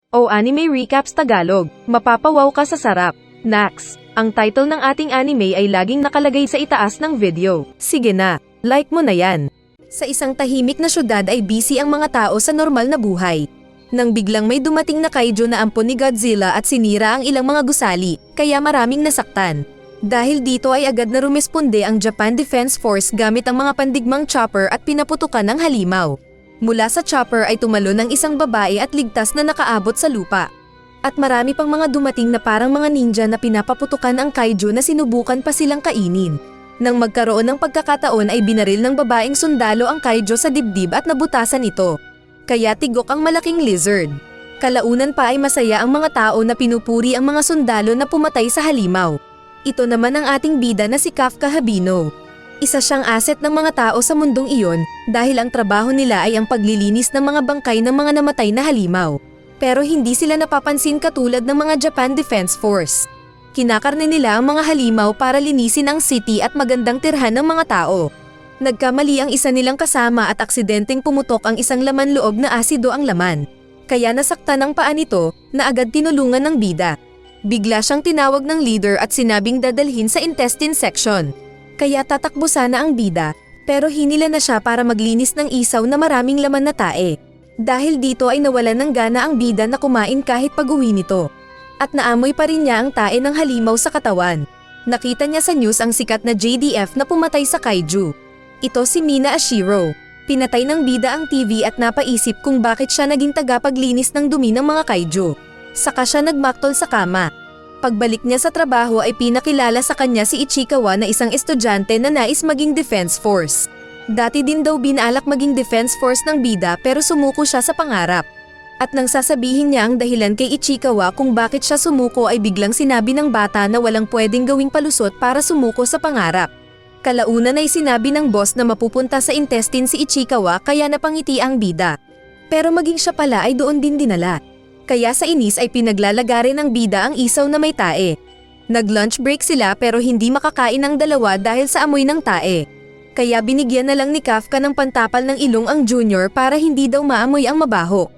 O Anime Recaps Tagalog, mapapawaw ka sa sarap. Nax, ang title ng ating anime ay laging nakalagay sa itaas ng video. Sige na, like mo na yan. Sa isang tahimik na syudad ay busy ang mga tao sa normal na buhay. Nang biglang may dumating na kaiju na ampon ni Godzilla at sinira ang ilang mga gusali, kaya maraming nasaktan. Dahil dito ay agad na rumesponde ang Japan Defense Force gamit ang mga pandigmang chopper at pinaputukan ng halimaw. Mula sa chopper ay tumalon ang isang babae at ligtas na nakaabot sa lupa. At marami pang mga dumating na parang mga ninja na pinapaputukan ang kaiju na sinubukan pa silang kainin. Nang magkaroon ng pagkakataon ay binaril ng babaeng sundalo ang kaiju sa dibdib at nabutasan ito. Kaya tigok ang malaking lizard. Kalaunan pa ay masaya ang mga tao na pinupuri ang mga sundalo na pumatay sa halimaw. Ito naman ang ating bida na si Kafka Habino. Isa siyang asset ng mga tao sa mundong iyon dahil ang trabaho nila ay ang paglilinis ng mga bangkay ng mga namatay na halimaw. Pero hindi sila napapansin katulad ng mga Japan Defense Force. Kinakarne nila ang mga halimaw para linisin ang city at magandang tirhan ng mga tao. Nagkamali ang isa nilang kasama at aksidenteng pumutok ang isang laman loob na asido ang laman. Kaya nasaktan ang paa nito na agad tinulungan ng bida. Bigla siyang tinawag ng leader at sinabing dadalhin sa intestine section. Kaya tatakbo sana ang bida, pero hinila na siya para maglinis ng isaw na maraming laman na tae. Dahil dito ay nawalan ng gana ang bida na kumain kahit pag-uwi nito. At naamoy pa rin niya ang tae ng halimaw sa katawan. Nakita niya sa news ang sikat na JDF na pumatay sa kaiju. Ito si Mina Ashiro. Pinatay ng bida ang TV at napaisip kung bakit siya naging tagapaglinis ng dumi ng mga kaiju. Saka siya nagmaktol sa kama. Pagbalik niya sa trabaho ay pinakilala sa kanya si Ichikawa na isang estudyante na nais maging defense force. Dati din daw binalak maging defense force ng bida pero sumuko siya sa pangarap. At nang sasabihin niya ang dahilan kay Ichikawa kung bakit siya sumuko ay biglang sinabi ng bata na walang pwedeng gawing palusot para sumuko sa pangarap. Kalaunan ay sinabi ng boss na mapupunta sa intestine si Ichikawa kaya napangiti ang bida. Pero maging siya pala ay doon din dinala. Kaya sa inis ay pinaglalagari ng bida ang isaw na may tae. Nag-lunch break sila pero hindi makakain ang dalawa dahil sa amoy ng tae. Kaya binigyan na lang ni Kafka ng pantapal ng ilong ang junior para hindi daw maamoy ang mabaho.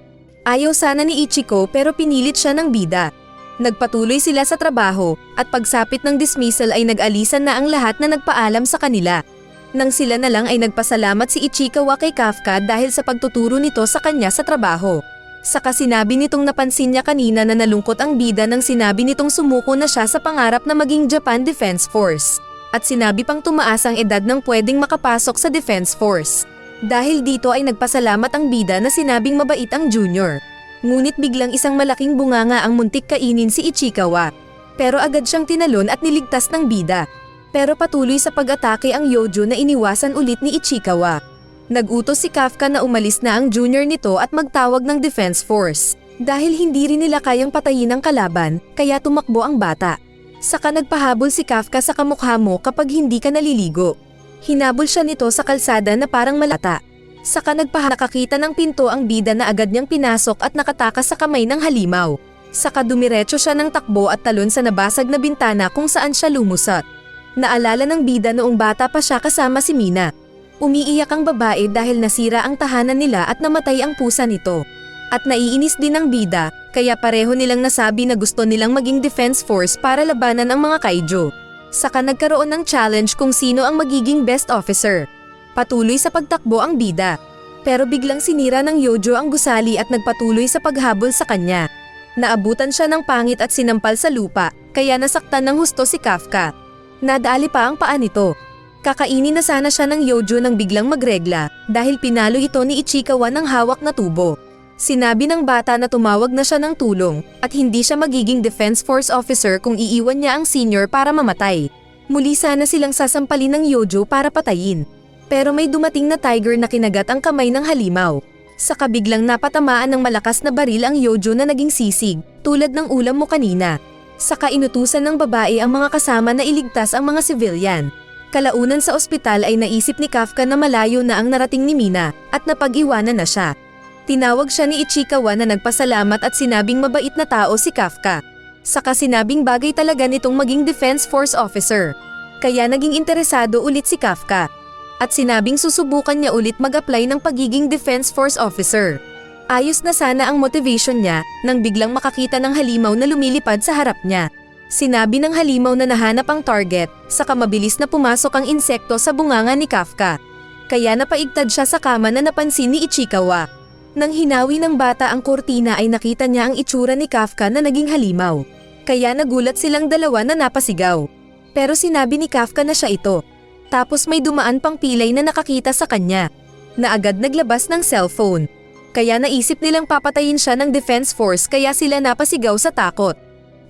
Ayaw sana ni Ichiko pero pinilit siya ng bida. Nagpatuloy sila sa trabaho at pagsapit ng dismissal ay nag-alisan na ang lahat na nagpaalam sa kanila. Nang sila na lang ay nagpasalamat si Ichikawa kay Kafka dahil sa pagtuturo nito sa kanya sa trabaho. Saka sinabi nitong napansin niya kanina na nalungkot ang bida nang sinabi nitong sumuko na siya sa pangarap na maging Japan Defense Force. At sinabi pang tumaas ang edad ng pwedeng makapasok sa Defense Force. Dahil dito ay nagpasalamat ang bida na sinabing mabait ang junior. Ngunit biglang isang malaking bunganga ang muntik kainin si Ichikawa. Pero agad siyang tinalon at niligtas ng bida. Pero patuloy sa pag-atake ang Yojo na iniwasan ulit ni Ichikawa. Nag-utos si Kafka na umalis na ang junior nito at magtawag ng Defense Force. Dahil hindi rin nila kayang patayin ang kalaban, kaya tumakbo ang bata. Saka nagpahabol si Kafka sa kamukha mo kapag hindi ka naliligo. Hinabol siya nito sa kalsada na parang malata. Saka nakakita ng pinto ang bida na agad niyang pinasok at nakatakas sa kamay ng halimaw. Saka dumiretso siya ng takbo at talon sa nabasag na bintana kung saan siya lumusot. Naalala ng bida noong bata pa siya kasama si Mina. Umiiyak ang babae dahil nasira ang tahanan nila at namatay ang pusa nito. At naiinis din ang bida, kaya pareho nilang nasabi na gusto nilang maging defense force para labanan ang mga kaiju. Saka nagkaroon ng challenge kung sino ang magiging best officer. Patuloy sa pagtakbo ang bida. Pero biglang sinira ng Yojo ang gusali at nagpatuloy sa paghabol sa kanya. Naabutan siya ng pangit at sinampal sa lupa, kaya nasaktan ng husto si Kafka. Nadali pa ang paa nito. Kakainin na sana siya ng Yojo nang biglang magregla dahil pinalo ito ni Ichikawa ng hawak na tubo. Sinabi ng bata na tumawag na siya ng tulong at hindi siya magiging Defense Force officer kung iiwan niya ang senior para mamatay. Muli sana silang sasampalin ng Yojo para patayin. Pero may dumating na tiger na kinagat ang kamay ng halimaw. Saka biglang napatamaan ng malakas na baril ang Yojo na naging sisig, tulad ng ulam mo kanina. Saka inutusan ng babae ang mga kasama na iligtas ang mga civilian. Kalaunan sa ospital ay naisip ni Kafka na malayo na ang narating ni Mina at napag-iwanan na siya. Tinawag siya ni Ichikawa na nagpasalamat at sinabing mabait na tao si Kafka. Saka sinabing bagay talaga nitong maging Defense Force officer. Kaya naging interesado ulit si Kafka. At sinabing susubukan niya ulit mag-apply ng pagiging Defense Force officer. Ayos na sana ang motivation niya nang biglang makakita ng halimaw na lumilipad sa harap niya. Sinabi ng halimaw na nahanap ang target, saka mabilis na pumasok ang insekto sa bunganga ni Kafka. Kaya napaigtad siya sa kama na napansin ni Ichikawa. Nang hinawi ng bata ang kurtina ay nakita niya ang itsura ni Kafka na naging halimaw. Kaya nagulat silang dalawa na napasigaw. Pero sinabi ni Kafka na siya ito. Tapos may dumaan pang pilay na nakakita sa kanya, na agad naglabas ng cellphone. Kaya naisip nilang papatayin siya ng defense force kaya sila napasigaw sa takot.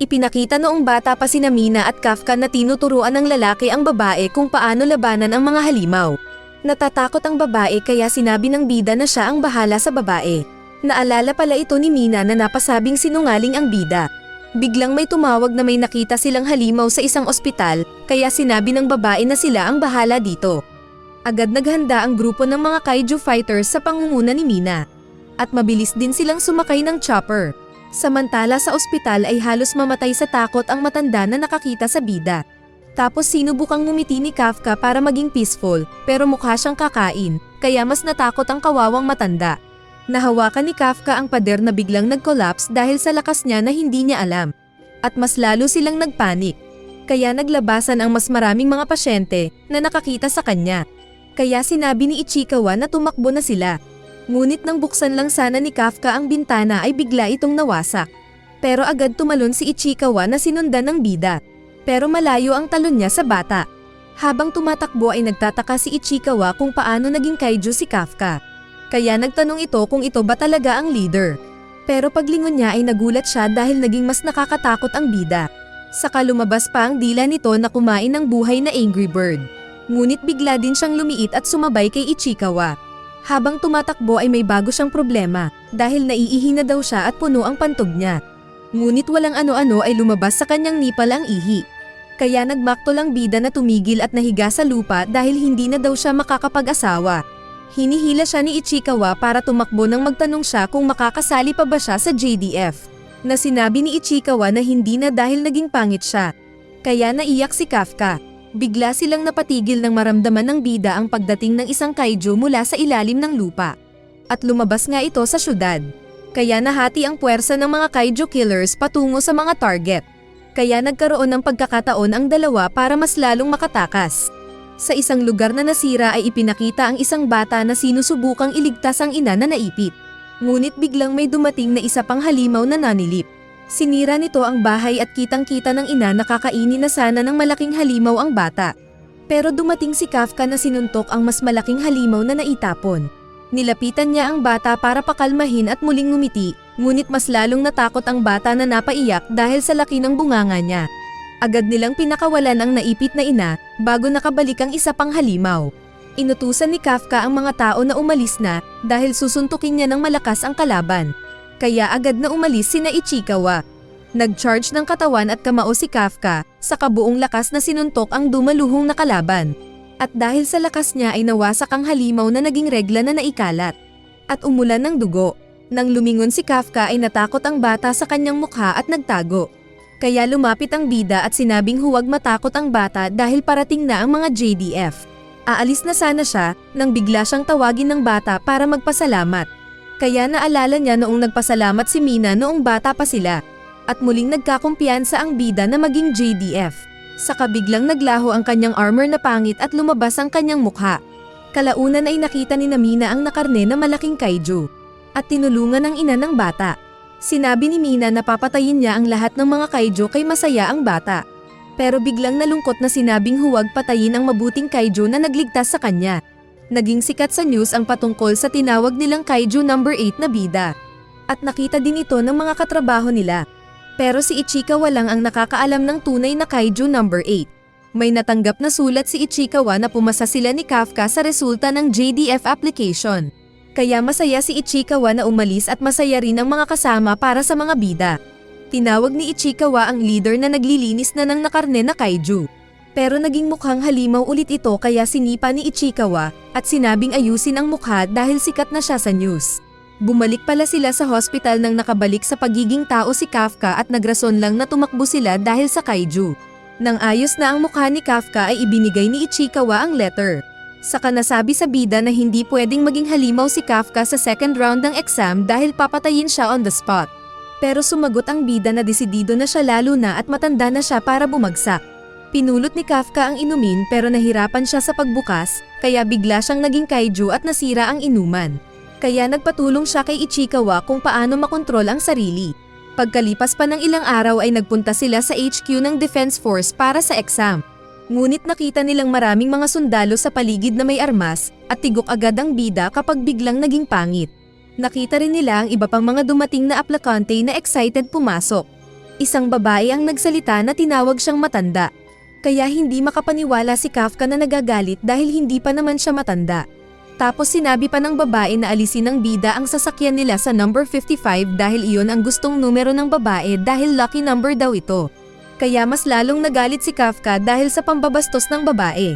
Ipinakita noong bata pa sina Mina at Kafka na tinuturuan ng lalaki ang babae kung paano labanan ang mga halimaw. Natatakot ang babae kaya sinabi ng bida na siya ang bahala sa babae. Naalala pala ito ni Mina na napasabing sinungaling ang bida. Biglang may tumawag na may nakita silang halimaw sa isang ospital kaya sinabi ng babae na sila ang bahala dito. Agad naghanda ang grupo ng mga kaiju fighters sa pangunguna ni Mina. At mabilis din silang sumakay ng chopper. Samantala sa ospital ay halos mamatay sa takot ang matanda na nakakita sa bida. Tapos sinubukang ngumiti ni Kafka para maging peaceful, pero mukha siyang kakain, kaya mas natakot ang kawawang matanda. Nahawakan ni Kafka ang pader na biglang nag-collapse dahil sa lakas niya na hindi niya alam. At mas lalo silang nagpanik. Kaya naglabasan ang mas maraming mga pasyente na nakakita sa kanya. Kaya sinabi ni Ichikawa na tumakbo na sila. Ngunit nang buksan lang sana ni Kafka ang bintana ay bigla itong nawasak. Pero agad tumalon si Ichikawa na sinundan ng bida. Pero malayo ang talon niya sa bata. Habang tumatakbo ay nagtataka si Ichikawa kung paano naging kaiju si Kafka. Kaya nagtanong ito kung ito ba talaga ang leader. Pero paglingon niya ay nagulat siya dahil naging mas nakakatakot ang bida. Saka lumabas pa ang dila nito na kumain ng buhay na Angry Bird. Ngunit bigla din siyang lumiit at sumabay kay Ichikawa. Habang tumatakbo ay may bago siyang problema dahil naiihi na daw siya at puno ang pantog niya. Ngunit walang ano-ano ay lumabas sa kanyang nipal ang ihi. Kaya nagmaktol ang bida na tumigil at nahiga sa lupa dahil hindi na daw siya makakapag-asawa. Hinihila siya ni Ichikawa para tumakbo nang magtanong siya kung makakasali pa ba siya sa JDF. Na sinabi ni Ichikawa na hindi na dahil naging pangit siya. Kaya naiyak si Kafka. Bigla silang napatigil nang maramdaman ng bida ang pagdating ng isang kaiju mula sa ilalim ng lupa. At lumabas nga ito sa syudad. Kaya nahati ang puwersa ng mga kaiju killers patungo sa mga target. Kaya nagkaroon ng pagkakataon ang dalawa para mas lalong makatakas. Sa isang lugar na nasira ay ipinakita ang isang bata na sinusubukang iligtas ang ina na naipit. Ngunit biglang may dumating na isa pang halimaw na nanilip. Sinira nito ang bahay at kitang-kita ng ina na kakainin na sana ng malaking halimaw ang bata. Pero dumating si Kafka na sinuntok ang mas malaking halimaw na naitapon. Nilapitan niya ang bata para pakalmahin at muling ngumiti, ngunit mas lalong natakot ang bata na napaiyak dahil sa laki ng bunganga niya. Agad nilang pinakawalan ang naipit na ina bago nakabalik ang isa pang halimaw. Inutusan ni Kafka ang mga tao na umalis na dahil susuntukin niya ng malakas ang kalaban. Kaya agad na umalis sina Ichikawa. Nag-charge ng katawan at kamao si Kafka sa kabuong lakas na sinuntok ang dumaluhong na kalaban. At dahil sa lakas niya ay nawasak ang halimaw na naging regla na naikalat. At umulan ng dugo. Nang lumingon si Kafka ay natakot ang bata sa kanyang mukha at nagtago. Kaya lumapit ang bida at sinabing huwag matakot ang bata dahil parating na ang mga JDF. Aalis na sana siya nang bigla siyang tawagin ng bata para magpasalamat. Kaya naalala niya noong nagpasalamat si Mina noong bata pa sila. At muling nagkakumpiyansa ang bida na maging JDF. Saka biglang naglaho ang kanyang armor na pangit at lumabas ang kanyang mukha. Kalaunan ay nakita ni Mina ang nakarne na malaking kaiju. At tinulungan ang ina ng bata. Sinabi ni Mina na papatayin niya ang lahat ng mga kaiju kay masaya ang bata. Pero biglang nalungkot na sinabing huwag patayin ang mabuting kaiju na nagligtas sa kanya. Naging sikat sa news ang patungkol sa tinawag nilang Kaiju number 8 na bida. At nakita din ito ng mga katrabaho nila. Pero si Ichikawa lang ang nakakaalam ng tunay na Kaiju number 8. May natanggap na sulat si Ichikawa na pumasa sila ni Kafka sa resulta ng JDF application. Kaya masaya si Ichikawa na umalis at masaya rin ang mga kasama para sa mga bida. Tinawag ni Ichikawa ang leader na naglilinis na ng nakarne na kaiju. Pero naging mukhang halimaw ulit ito kaya sinipa ni Ichikawa at sinabing ayusin ang mukha dahil sikat na siya sa news. Bumalik pala sila sa hospital nang nakabalik sa pagiging tao si Kafka at nagrason lang na tumakbo sila dahil sa kaiju. Nang ayos na ang mukha ni Kafka ay ibinigay ni Ichikawa ang letter. Saka nasabi sa bida na hindi pwedeng maging halimaw si Kafka sa second round ng exam dahil papatayin siya on the spot. Pero sumagot ang bida na desidido na siya lalo na at matanda na siya para bumagsak. Pinulot ni Kafka ang inumin pero nahirapan siya sa pagbukas, kaya bigla siyang naging kaiju at nasira ang inuman. Kaya nagpatulong siya kay Ichikawa kung paano makontrol ang sarili. Pagkalipas pa ng ilang araw ay nagpunta sila sa HQ ng Defense Force para sa exam. Ngunit nakita nilang maraming mga sundalo sa paligid na may armas at tigok agad ang bida kapag biglang naging pangit. Nakita rin nila ang iba pang mga dumating na aplikante na excited pumasok. Isang babae ang nagsalita na tinawag siyang matanda. Kaya hindi makapaniwala si Kafka na nagagalit dahil hindi pa naman siya matanda. Tapos sinabi pa ng babae na alisin ng bida ang sasakyan nila sa number 55 dahil iyon ang gustong numero ng babae dahil lucky number daw ito. Kaya mas lalong nagalit si Kafka dahil sa pambabastos ng babae.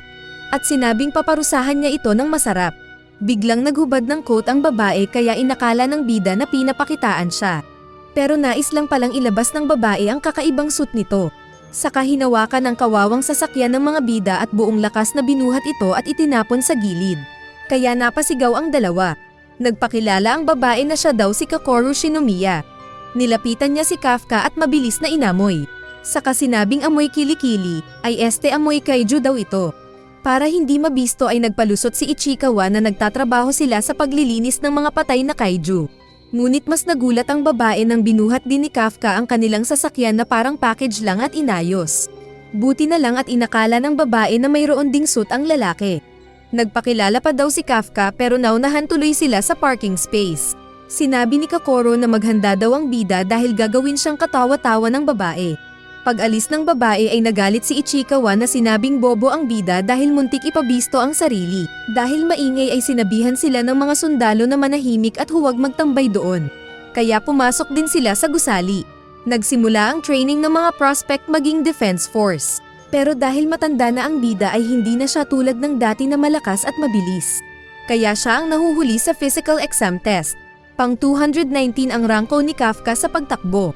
At sinabing paparusahan niya ito ng masarap. Biglang naghubad ng coat ang babae kaya inakala ng bida na pinapakitaan siya. Pero nais lang palang ilabas ng babae ang kakaibang suit nito. Saka hinawakan ng kawawang sasakyan ng mga bida at buong lakas na binuhat ito at itinapon sa gilid. Kaya napasigaw ang dalawa. Nagpakilala ang babae na siya daw si Kakoru Shinomiya. Nilapitan niya si Kafka at mabilis na inamoy. Saka sinabing amoy kilikili, ay amoy kaiju daw ito. Para hindi mabisto ay nagpalusot si Ichikawa na nagtatrabaho sila sa paglilinis ng mga patay na kaiju. Ngunit mas nagulat ang babae nang binuhat din ni Kafka ang kanilang sasakyan na parang package lang at inayos. Buti na lang at inakala ng babae na mayroon ding suit ang lalaki. Nagpakilala pa daw si Kafka pero naunahan tuloy sila sa parking space. Sinabi ni Kokoro na maghanda daw ang bida dahil gagawin siyang katawa-tawa ng babae. Pag-alis ng babae ay nagalit si Ichikawa na sinabing bobo ang bida dahil muntik ipabisto ang sarili. Dahil maingay ay sinabihan sila ng mga sundalo na manahimik at huwag magtambay doon. Kaya pumasok din sila sa gusali. Nagsimula ang training ng mga prospect maging defense force. Pero dahil matanda na ang bida ay hindi na siya tulad ng dati na malakas at mabilis. Kaya siya ang nahuhuli sa physical exam test. Pang 219 ang rangko ni Kafka sa pagtakbo.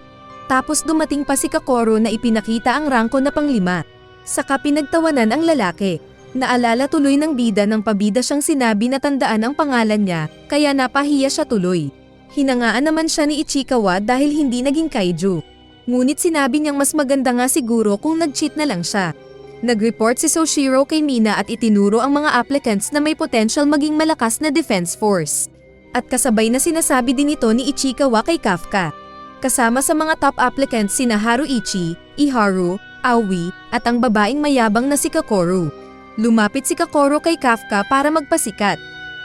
Tapos dumating pa si Kokoro na ipinakita ang rangko na pang-5. Saka pinagtawanan ang lalaki. Naalala tuloy ng bida nang pabida siyang sinabi na tandaan ang pangalan niya, kaya napahiya siya tuloy. Hinangaan naman siya ni Ichikawa dahil hindi naging kaiju. Ngunit sinabi niyang mas maganda nga siguro kung nag-cheat na lang siya. Nag-report si Soshiro kay Mina at itinuro ang mga applicants na may potential maging malakas na defense force. At kasabay na sinasabi din ito ni Ichikawa kay Kafka. Kasama sa mga top applicants sina Haruichi, Iharu, Aoi, at ang babaeng mayabang na si Kokoro. Lumapit si Kokoro kay Kafka para magpasikat.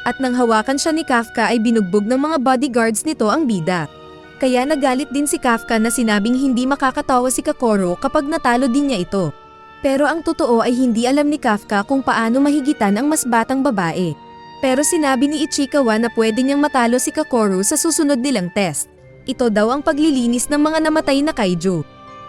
At nang hawakan siya ni Kafka ay binugbog ng mga bodyguards nito ang bida. Kaya nagalit din si Kafka na sinabing hindi makakatawa si Kokoro kapag natalo din niya ito. Pero ang totoo ay hindi alam ni Kafka kung paano mahigitan ang mas batang babae. Pero sinabi ni Ichikawa na pwede niyang matalo si Kokoro sa susunod nilang test. Ito daw ang paglilinis ng mga namatay na kaiju.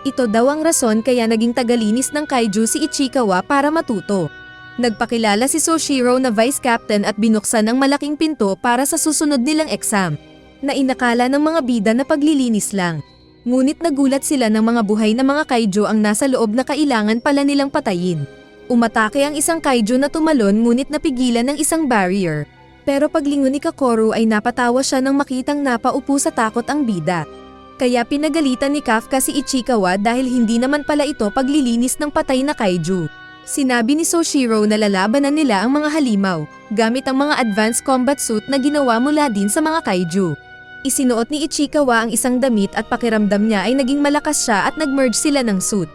Ito daw ang rason kaya naging tagalinis ng kaiju si Ichikawa para matuto. Nagpakilala si Soshiro na vice captain at binuksan ang malaking pinto para sa susunod nilang exam. Na inakala ng mga bida na paglilinis lang. Ngunit nagulat sila ng mga buhay na mga kaiju ang nasa loob na kailangan pala nilang patayin. Umatake ang isang kaiju na tumalon ngunit napigilan ng isang barrier. Pero paglingon ni Kokoro ay napatawa siya nang makitang napaupo sa takot ang bida. Kaya pinagalitan ni Kafka si Ichikawa dahil hindi naman pala ito paglilinis ng patay na kaiju. Sinabi ni Soshiro na lalabanan nila ang mga halimaw, gamit ang mga advanced combat suit na ginawa mula din sa mga kaiju. Isinuot ni Ichikawa ang isang damit at pakiramdam niya ay naging malakas siya at nag-merge sila ng suit.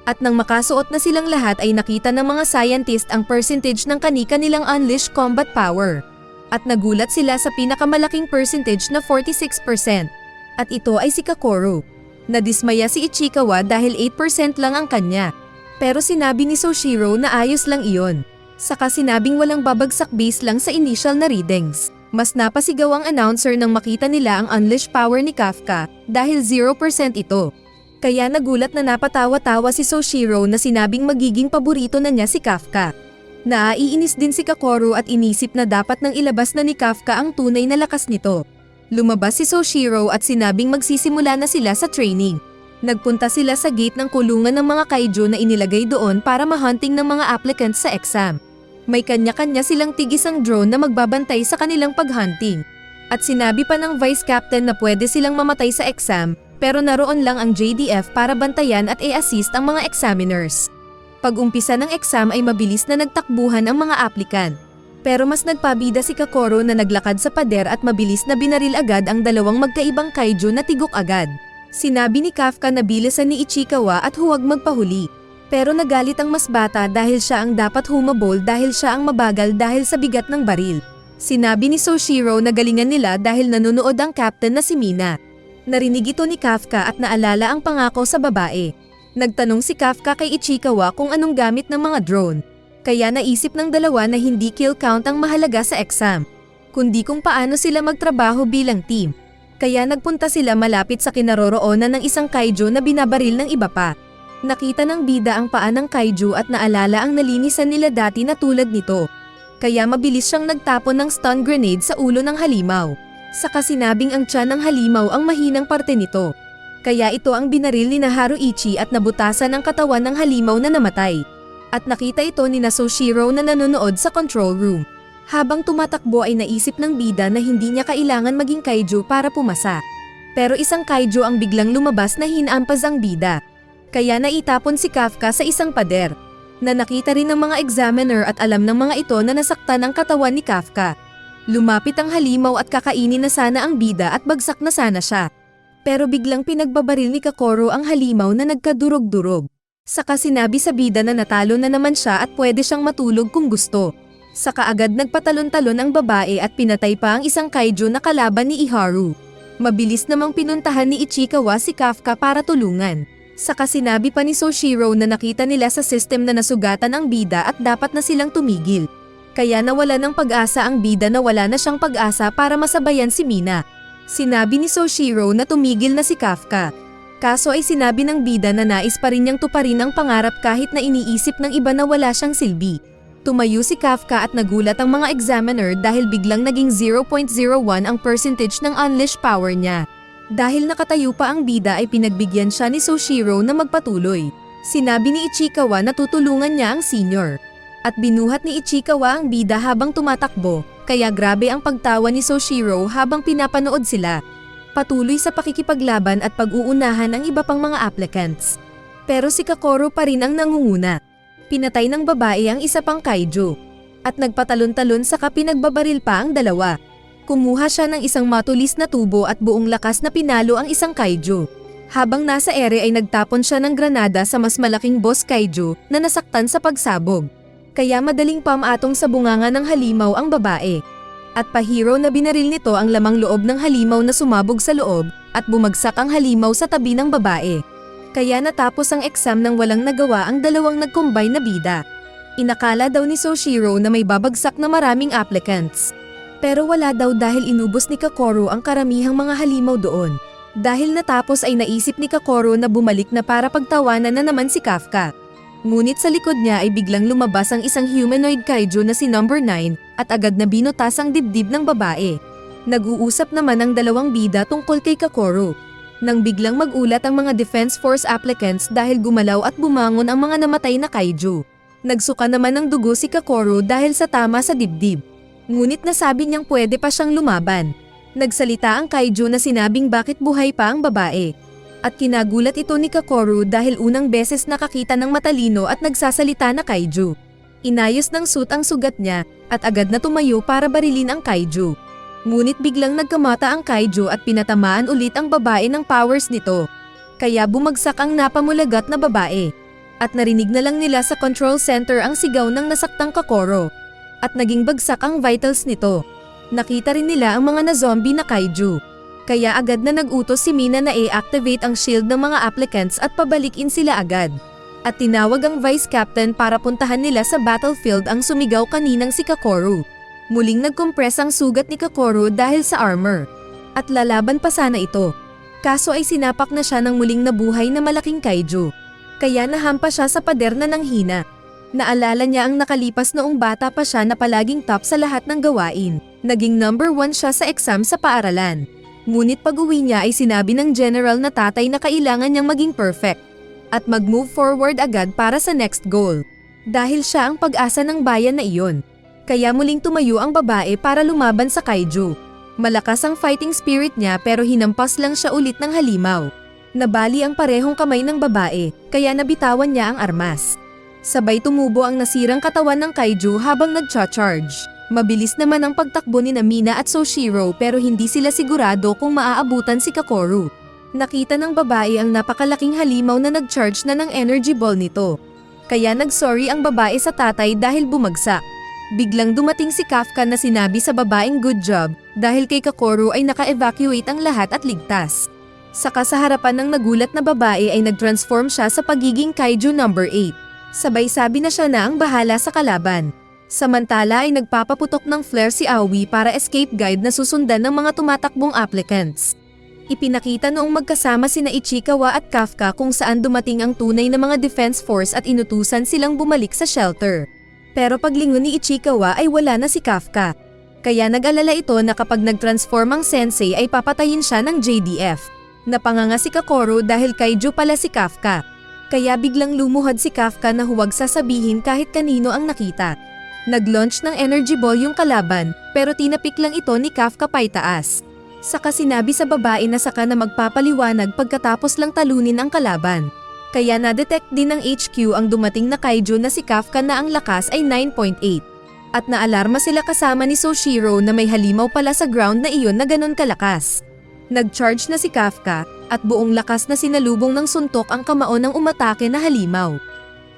At nang makasuot na silang lahat ay nakita ng mga scientist ang percentage ng kanika nilang unleashed combat power. At nagulat sila sa pinakamalaking percentage na 46%. At ito ay si Kokoro. Nadismaya si Ichikawa dahil 8% lang ang kanya. Pero sinabi ni Soshiro na ayos lang iyon. Saka sinabing walang babagsak base lang sa initial na readings. Mas napasigaw ang announcer nang makita nila ang unleashed power ni Kafka dahil 0% ito. Kaya nagulat na napatawa-tawa si Soshiro na sinabing magiging paborito na niya si Kafka. Naiinis din si Kokoro at inisip na dapat nang ilabas na ni Kafka ang tunay na lakas nito. Lumabas si Soshiro at sinabing magsisimula na sila sa training. Nagpunta sila sa gate ng kulungan ng mga kaiju na inilagay doon para ma-hunting ng mga applicants sa exam. May kanya-kanya silang tig-isang drone na magbabantay sa kanilang paghunting. At sinabi pa ng Vice Captain na pwede silang mamatay sa exam, pero naroon lang ang JDF para bantayan at i-assist ang mga examiners. Pag-umpisa ng exam ay mabilis na nagtakbuhan ang mga applicant. Pero mas nagpabida si Kokoro na naglakad sa pader at mabilis na binaril agad ang dalawang magkaibang kaiju na tigok agad. Sinabi ni Kafka na bilisan ni Ichikawa at huwag magpahuli. Pero nagalit ang mas bata dahil siya ang dapat humabol dahil siya ang mabagal dahil sa bigat ng baril. Sinabi ni Soshiro na galingan nila dahil nanonood ang captain na si Mina. Narinig ito ni Kafka at naalala ang pangako sa babae. Nagtanong si Kafka kay Ichikawa kung anong gamit ng mga drone. Kaya naisip ng dalawa na hindi kill count ang mahalaga sa exam, kundi kung paano sila magtrabaho bilang team. Kaya nagpunta sila malapit sa kinaroroonan ng isang kaiju na binabaril ng iba pa. Nakita ng bida ang paa ng kaiju at naalala ang nalinisan nila dati na tulad nito. Kaya mabilis siyang nagtapon ng stun grenade sa ulo ng halimaw. Saka sinabing ang tiyan ng halimaw ang mahinang parte nito. Kaya ito ang binaril ni Haruichi at nabutasan ang katawan ng halimaw na namatay. At nakita ito ni Soshiro na nanonood sa control room. Habang tumatakbo ay naisip ng bida na hindi niya kailangan maging kaiju para pumasa. Pero isang kaiju ang biglang lumabas na hinampas ang bida. Kaya naitapon si Kafka sa isang pader, na nakita rin ng mga examiner at alam ng mga ito na nasaktan ang katawan ni Kafka. Lumapit ang halimaw at kakainin na sana ang bida at bagsak na sana siya. Pero biglang pinagbabaril ni Kokoro ang halimaw na nagkadurog-durog. Saka sinabi sa bida na natalo na naman siya at pwede siyang matulog kung gusto. Saka agad nagpatalon-talon ang babae at pinatay pa ang isang kaiju na kalaban ni Iharu. Mabilis namang pinuntahan ni Ichikawa si Kafka para tulungan. Saka sinabi pa ni Soshiro na nakita nila sa system na nasugatan ang bida at dapat na silang tumigil. Kaya nawala ng pag-asa ang bida na wala na siyang pag-asa para masabayan si Mina. Sinabi ni Soshiro na tumigil na si Kafka. Kaso ay sinabi ng bida na nais pa rin niyang tuparin ang pangarap kahit na iniisip ng iba na wala siyang silbi. Tumayo si Kafka at nagulat ang mga examiner dahil biglang naging 0.01 ang percentage ng unleashed power niya. Dahil nakatayo pa ang bida ay pinagbigyan siya ni Soshiro na magpatuloy. Sinabi ni Ichikawa na tutulungan niya ang senior. At binuhat ni Ichikawa ang bida habang tumatakbo, kaya grabe ang pagtawa ni Soshiro habang pinapanood sila. Patuloy sa pakikipaglaban at pag-uunahan ang iba pang mga applicants. Pero si Kokoro pa rin ang nangunguna. Pinatay ng babae ang isa pang kaiju. At nagpatalon-talon saka pinagbabaril pa ang dalawa. Kumuha siya ng isang matulis na tubo at buong lakas na pinalo ang isang kaiju. Habang nasa ere ay nagtapon siya ng granada sa mas malaking boss kaiju na nasaktan sa pagsabog. Kaya madaling pamatong sa bunganga ng halimaw ang babae. At pahiro na binaril nito ang lamang loob ng halimaw na sumabog sa loob at bumagsak ang halimaw sa tabi ng babae. Kaya natapos ang exam nang walang nagawa ang dalawang nag-combine na bida. Inakala daw ni Soshiro na may babagsak na maraming applicants. Pero wala daw dahil inubos ni Kokoro ang karamihang mga halimaw doon. Dahil natapos ay naisip ni Kokoro na bumalik na para pagtawanan na naman si Kafka. Ngunit sa likod niya ay biglang lumabas ang isang humanoid kaiju na si number 9 at agad na binutas ang dibdib ng babae. Nag-uusap naman ang dalawang bida tungkol kay Kokoro. Nang biglang magulat ang mga Defense Force applicants dahil gumalaw at bumangon ang mga namatay na kaiju. Nagsuka naman ng dugo si Kokoro dahil sa tama sa dibdib. Ngunit nasabi niyang pwede pa siyang lumaban. Nagsalita ang kaiju na sinabing bakit buhay pa ang babae. At kinagulat ito ni Kokoro dahil unang beses nakakita ng matalino at nagsasalita na kaiju. Inayos ng suit ang sugat niya at agad na tumayo para barilin ang kaiju. Ngunit biglang nagkamata ang kaiju at pinatamaan ulit ang babae ng powers nito. Kaya bumagsak ang napamulagat na babae. At narinig na lang nila sa control center ang sigaw ng nasaktang Kokoro. At naging bagsak ang vitals nito. Nakita rin nila ang mga na-zombie na kaiju. Kaya agad na nag-utos si Mina na i-activate ang shield ng mga applicants at pabalikin sila agad. At tinawag ang vice captain para puntahan nila sa battlefield ang sumigaw kaninang si Kokoro. Muling nag-compress ang sugat ni Kokoro dahil sa armor. At lalaban pa sana ito. Kaso ay sinapak na siya ng muling nabuhay na malaking kaiju. Kaya nahampa siya sa pader na nanghina. Naalala niya ang nakalipas noong bata pa siya na palaging top sa lahat ng gawain. Naging number 1 siya sa exam sa paaralan. Ngunit pag-uwi niya ay sinabi ng general na tatay na kailangan niyang maging perfect. At mag-move forward agad para sa next goal. Dahil siya ang pag-asa ng bayan na iyon. Kaya muling tumayo ang babae para lumaban sa kaiju. Malakas ang fighting spirit niya pero hinampas lang siya ulit ng halimaw. Nabali ang parehong kamay ng babae, kaya nabitawan niya ang armas. Sabay tumubo ang nasirang katawan ng kaiju habang nag-charge. Mabilis naman ang pagtakbo ni Mina at Soshiro pero hindi sila sigurado kung maaabutan si Kakoru. Nakita ng babae ang napakalaking halimaw na nag-charge na ng energy ball nito. Kaya nag-sorry ang babae sa tatay dahil bumagsak. Biglang dumating si Kafka na sinabi sa babaeng good job dahil kay Kakoru ay naka-evacuate ang lahat at ligtas. Saka sa harapan ng nagulat na babae ay nag-transform siya sa pagiging kaiju number 8. Sabay sabi na siya na ang bahala sa kalaban. Samantala ay nagpapaputok ng flare si Aoi para escape guide na susundan ng mga tumatakbong applicants. Ipinakita noong magkasama sina Ichikawa at Kafka kung saan dumating ang tunay na mga defense force at inutusan silang bumalik sa shelter. Pero paglingon ni Ichikawa ay wala na si Kafka. Kaya nag-alala ito na kapag nag-transform ang sensei ay papatayin siya ng JDF. Napanganga si Kakoru dahil kaiju pala si Kafka. Kaya biglang lumuhad si Kafka na huwag sasabihin kahit kanino ang nakita. Nag-launch ng energy ball yung kalaban, pero tinapik lang ito ni Kafka paitaas. Saka sinabi sa babae na saka na magpapaliwanag pagkatapos lang talunin ang kalaban. Kaya na-detect din ng HQ ang dumating na kaiju na si Kafka na ang lakas ay 9.8. At naalarma sila kasama ni Soshiro na may halimaw pala sa ground na iyon na ganon kalakas. Nag-charge na si Kafka at buong lakas na sinalubong ng suntok ang kamao ng umatake na halimaw.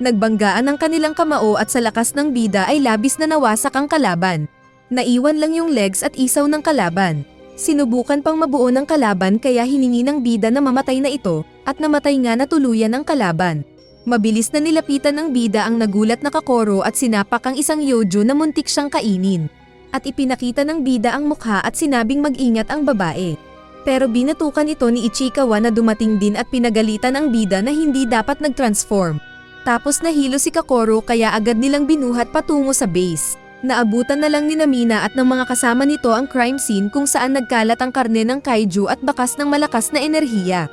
Nagbanggaan ang kanilang kamao at sa lakas ng bida ay labis na nawasak ang kalaban. Naiwan lang yung legs at isaw ng kalaban. Sinubukan pang mabuo ng kalaban kaya hiningi ng bida na mamatay na ito at namatay nga na tuluyan ang kalaban. Mabilis na nilapitan ng bida ang nagulat na Kakoru at sinapak ang isang yojo na muntik siyang kainin. At ipinakita ng bida ang mukha at sinabing mag-ingat ang babae. Pero binatukan ito ni Ichikawa na dumating din at pinagalitan ang bida na hindi dapat nag-transform. Tapos nahilo si Kakoru kaya agad nilang binuhat patungo sa base. Naabutan na lang ni Mina at ng mga kasama nito ang crime scene kung saan nagkalat ang karne ng kaiju at bakas ng malakas na enerhiya.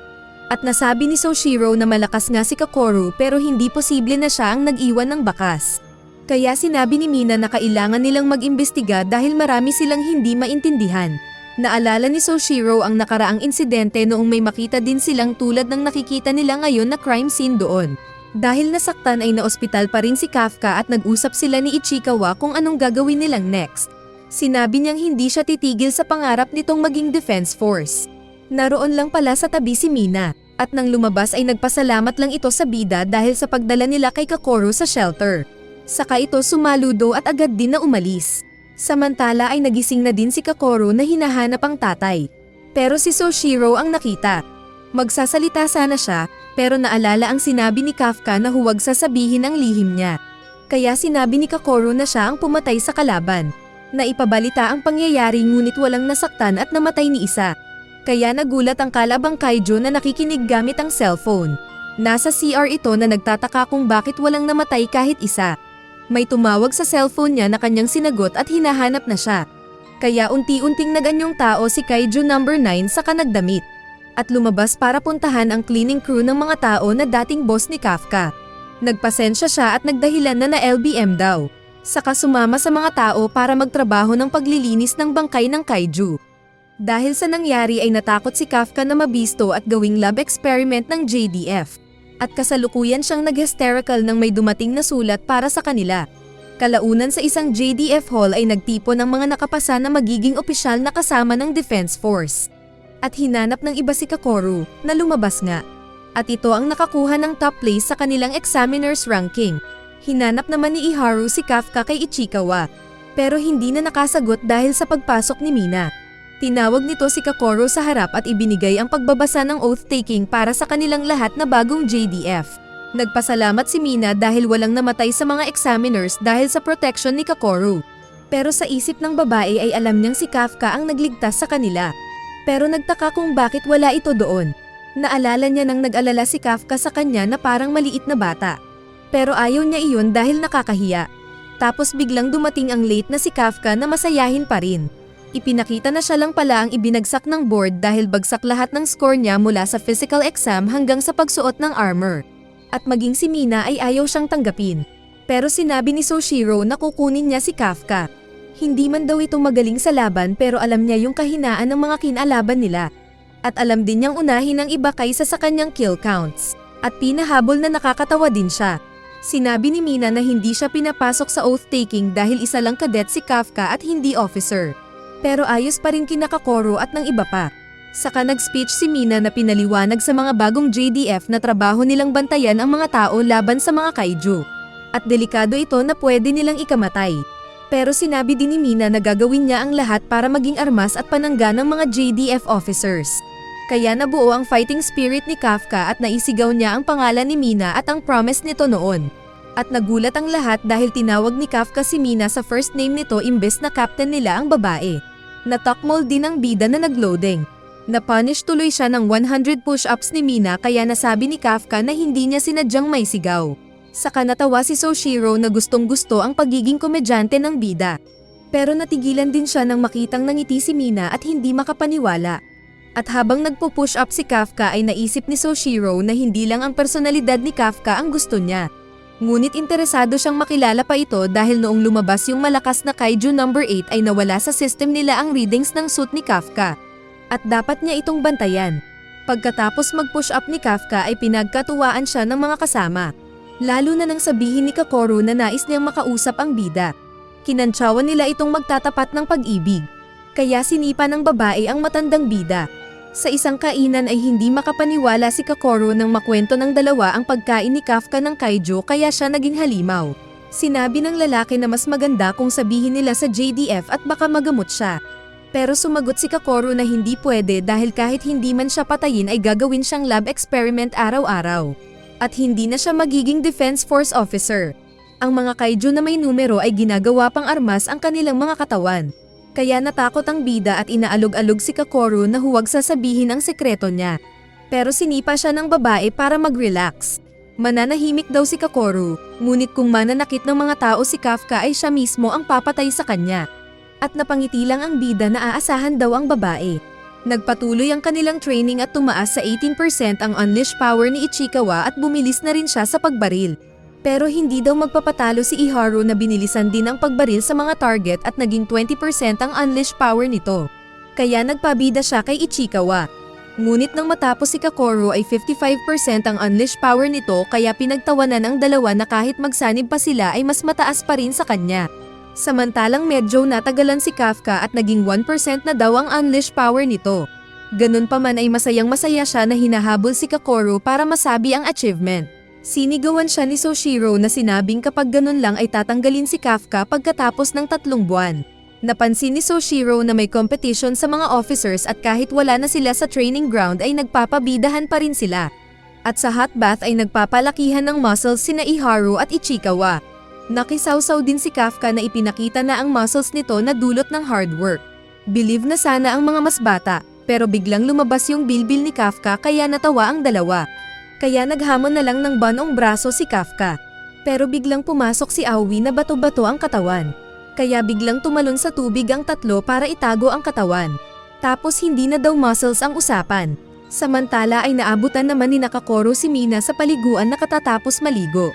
At nasabi ni Soshiro na malakas nga si Kakoru pero hindi posible na siya ang nag-iwan ng bakas. Kaya sinabi ni Mina na kailangan nilang mag-imbestiga dahil marami silang hindi maintindihan. Naalala ni Soshiro ang nakaraang insidente noong may makita din silang tulad ng nakikita nila ngayon na crime scene doon. Dahil nasaktan ay naospital pa rin si Kafka at nag-usap sila ni Ichikawa kung anong gagawin nilang next. Sinabi niyang hindi siya titigil sa pangarap nitong maging defense force. Naroon lang pala sa tabi si Mina, at nang lumabas ay nagpasalamat lang ito sa bida dahil sa pagdala nila kay Kakoru sa shelter. Saka ito sumaludo at agad din na umalis. Samantala ay nagising na din si Kakoru na hinahanap ang tatay. Pero si Soshiro ang nakita. Magsasalita sana siya, pero naalala ang sinabi ni Kafka na huwag sasabihin ang lihim niya. Kaya sinabi ni Kakoru na siya ang pumatay sa kalaban. Naipabalita ang pangyayari ngunit walang nasaktan at namatay ni isa. Kaya nagulat ang kalabang kaiju na nakikinig gamit ang cellphone. Nasa CR ito na nagtataka kung bakit walang namatay kahit isa. May tumawag sa cellphone niya na kanyang sinagot at hinahanap na siya. Kaya unti-unting naganyong tao si kaiju number 9 saka nagdamit. At lumabas para puntahan ang cleaning crew ng mga tao na dating boss ni Kafka. Nagpasensya siya at nagdahilan na LBM daw. Saka sumama sa mga tao para magtrabaho ng paglilinis ng bangkay ng kaiju. Dahil sa nangyari ay natakot si Kafka na mabisto at gawing lab experiment ng JDF. At kasalukuyan siyang nag-hysterical nang may dumating na sulat para sa kanila. Kalaunan sa isang JDF hall ay nagtipon ng mga nakapasa na magiging opisyal na kasama ng Defense Force. At hinanap ng iba si Kakoru, na lumabas nga. At ito ang nakakuha ng top place sa kanilang examiner's ranking. Hinanap naman ni Iharu si Kafka kay Ichikawa. Pero hindi na nakasagot dahil sa pagpasok ni Mina. Tinawag nito si Kakoru sa harap at ibinigay ang pagbabasa ng oath-taking para sa kanilang lahat na bagong JDF. Nagpasalamat si Mina dahil walang namatay sa mga examiners dahil sa protection ni Kakoru. Pero sa isip ng babae ay alam niyang si Kafka ang nagligtas sa kanila. Pero nagtaka kung bakit wala ito doon. Naalala niya nang nag-alala si Kafka sa kanya na parang maliit na bata. Pero ayaw niya iyon dahil nakakahiya. Tapos biglang dumating ang late na si Kafka na masayahin pa rin. Ipinakita na siya lang pala ang ibinagsak ng board dahil bagsak lahat ng score niya mula sa physical exam hanggang sa pagsuot ng armor. At maging si Mina ay ayaw siyang tanggapin. Pero sinabi ni Soshiro na kukunin niya si Kafka. Hindi man daw ito magaling sa laban pero alam niya yung kahinaan ng mga kinalaban nila. At alam din niyang unahin ang iba kaysa sa kanyang kill counts. At pinahabol na nakakatawa din siya. Sinabi ni Mina na hindi siya pinapasok sa oath-taking dahil isa lang cadet si Kafka at hindi officer. Pero ayos pa rin kina Kokoro at ng iba pa. Saka nag-speech si Mina na pinaliwanag sa mga bagong JDF na trabaho nilang bantayan ang mga tao laban sa mga kaiju. At delikado ito na pwede nilang ikamatay. Pero sinabi din ni Mina na gagawin niya ang lahat para maging armas at panangga ng mga JDF officers. Kaya nabuo ang fighting spirit ni Kafka at naisigaw niya ang pangalan ni Mina at ang promise nito noon. At nagulat ang lahat dahil tinawag ni Kafka si Mina sa first name nito imbes na captain nila ang babae. Natakmol din ang bida na nagloading. Napunish tuloy siya ng 100 push-ups ni Mina kaya nasabi ni Kafka na hindi niya sinadyang may sigaw. Saka natawa si Soshiro na gustong-gusto ang pagiging komedyante ng bida. Pero natigilan din siya nang makitang nangiti si Mina at hindi makapaniwala. At habang nagpo-push up si Kafka ay naisip ni Soshiro na hindi lang ang personalidad ni Kafka ang gusto niya. Ngunit interesado siyang makilala pa ito dahil noong lumabas yung malakas na Kaiju number 8 ay nawala sa system nila ang readings ng suit ni Kafka. At dapat niya itong bantayan. Pagkatapos mag-push up ni Kafka ay pinagkatuwaan siya ng mga kasama. Lalo na nang sabihin ni Kokoro na nais niyang makausap ang bida. Kinantsawan nila itong magtatapat ng pag-ibig. Kaya sinipa ng babae ang matandang bida. Sa isang kainan ay hindi makapaniwala si Kokoro nang makwento ng dalawa ang pagkain ni Kafka ng kaiju kaya siya naging halimaw. Sinabi ng lalaki na mas maganda kung sabihin nila sa JDF at baka magamot siya. Pero sumagot si Kokoro na hindi pwede dahil kahit hindi man siya patayin ay gagawin siyang lab experiment araw-araw. At hindi na siya magiging Defense Force Officer. Ang mga kaiju na may numero ay ginagawa pang armas ang kanilang mga katawan. Kaya natakot ang bida at inaalog-alog si Kokoro na huwag sasabihin ang sekreto niya. Pero sinipa siya ng babae para mag-relax. Mananahimik daw si Kokoro, ngunit kung mananakit ng mga tao si Kafka ay siya mismo ang papatay sa kanya. At napangiti lang ang bida na aasahan daw ang babae. Nagpatuloy ang kanilang training at tumaas sa 18% ang unleashed power ni Ichikawa at bumilis na rin siya sa pagbaril. Pero hindi daw magpapatalo si Iharu na binilisan din ang pagbaril sa mga target at naging 20% ang unleashed power nito. Kaya nagpabida siya kay Ichikawa. Ngunit nang matapos si Kokoro ay 55% ang unleashed power nito kaya pinagtawanan ang dalawa na kahit magsanib pa sila ay mas mataas pa rin sa kanya. Samantalang medyo natagalan si Kafka at naging 1% na daw ang unleashed power nito. Ganun pa man ay masayang-masaya siya na hinahabol si Kokoro para masabi ang achievement. Sinigawan siya ni Soshiro na sinabing kapag ganun lang ay tatanggalin si Kafka pagkatapos ng 3 buwan. Napansin ni Soshiro na may competition sa mga officers at kahit wala na sila sa training ground ay nagpapabidahan pa rin sila. At sa hot bath ay nagpapalakihan ng muscles sina Iharu at Ichikawa. Nakisawsaw din si Kafka na ipinakita na ang muscles nito na dulot ng hard work. Believe na sana ang mga mas bata, pero biglang lumabas yung bilbil ni Kafka kaya natawa ang dalawa. Kaya naghamon na lang ng banong braso si Kafka. Pero biglang pumasok si Aoi na bato-bato ang katawan. Kaya biglang tumalon sa tubig ang tatlo para itago ang katawan. Tapos hindi na daw muscles ang usapan. Samantala ay naabutan naman ni Kokoro si Mina sa paliguan na katatapos maligo.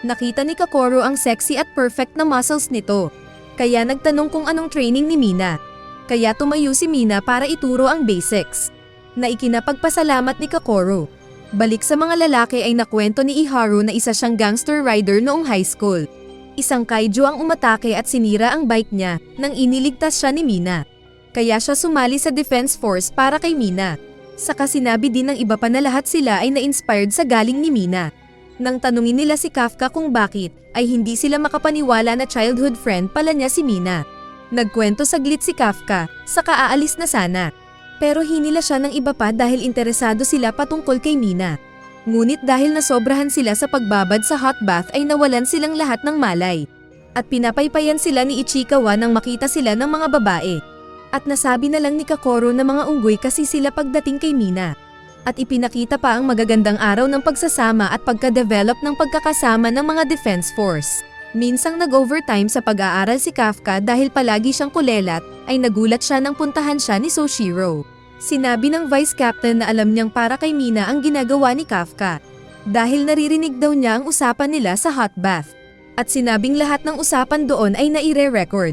Nakita ni Kokoro ang sexy at perfect na muscles nito. Kaya nagtanong kung anong training ni Mina. Kaya tumayo si Mina para ituro ang basics. Na ikinapagpasalamat ni Kokoro. Balik sa mga lalaki ay nakwento ni Iharu na isa siyang gangster rider noong high school. Isang kaiju ang umatake at sinira ang bike niya nang iniligtas siya ni Mina. Kaya siya sumali sa Defense Force para kay Mina. Saka sinabi din ng iba pa na lahat sila ay na-inspired sa galing ni Mina. Nang tanungin nila si Kafka kung bakit, ay hindi sila makapaniwala na childhood friend pala niya si Mina. Nagkwento saglit si Kafka, saka aalis na sana. Pero hinila siya ng iba pa dahil interesado sila patungkol kay Mina. Ngunit dahil nasobrahan sila sa pagbabad sa hot bath ay nawalan silang lahat ng malay. At pinapaypayan sila ni Ichikawa nang makita sila ng mga babae. At nasabi na lang ni Kokoro na mga unggoy kasi sila pagdating kay Mina. At ipinakita pa ang magagandang araw ng pagsasama at pagka-develop ng pagkakasama ng mga Defense Force. Minsang nag-overtime sa pag-aaral si Kafka dahil palagi siyang kulelat, ay nagulat siya nang puntahan siya ni Soshiro. Sinabi ng Vice Captain na alam niyang para kay Mina ang ginagawa ni Kafka. Dahil naririnig daw niya ang usapan nila sa hot bath. At sinabing lahat ng usapan doon ay naire-record.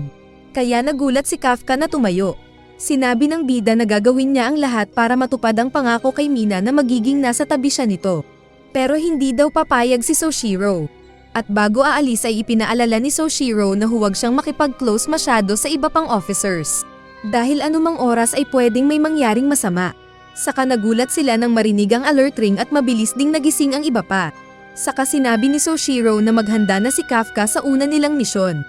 Kaya nagulat si Kafka na tumayo. Sinabi ng bida na gagawin niya ang lahat para matupad ang pangako kay Mina na magiging nasa tabi siya nito. Pero hindi daw papayag si Soshiro. At bago aalis ay ipinaalala ni Soshiro na huwag siyang makipag-close masyado sa iba pang officers. Dahil anumang oras ay pwedeng may mangyaring masama. Saka nagulat sila nang marinig ang alert ring at mabilis ding nagising ang iba pa. Saka sinabi ni Soshiro na maghanda na si Kafka sa una nilang misyon.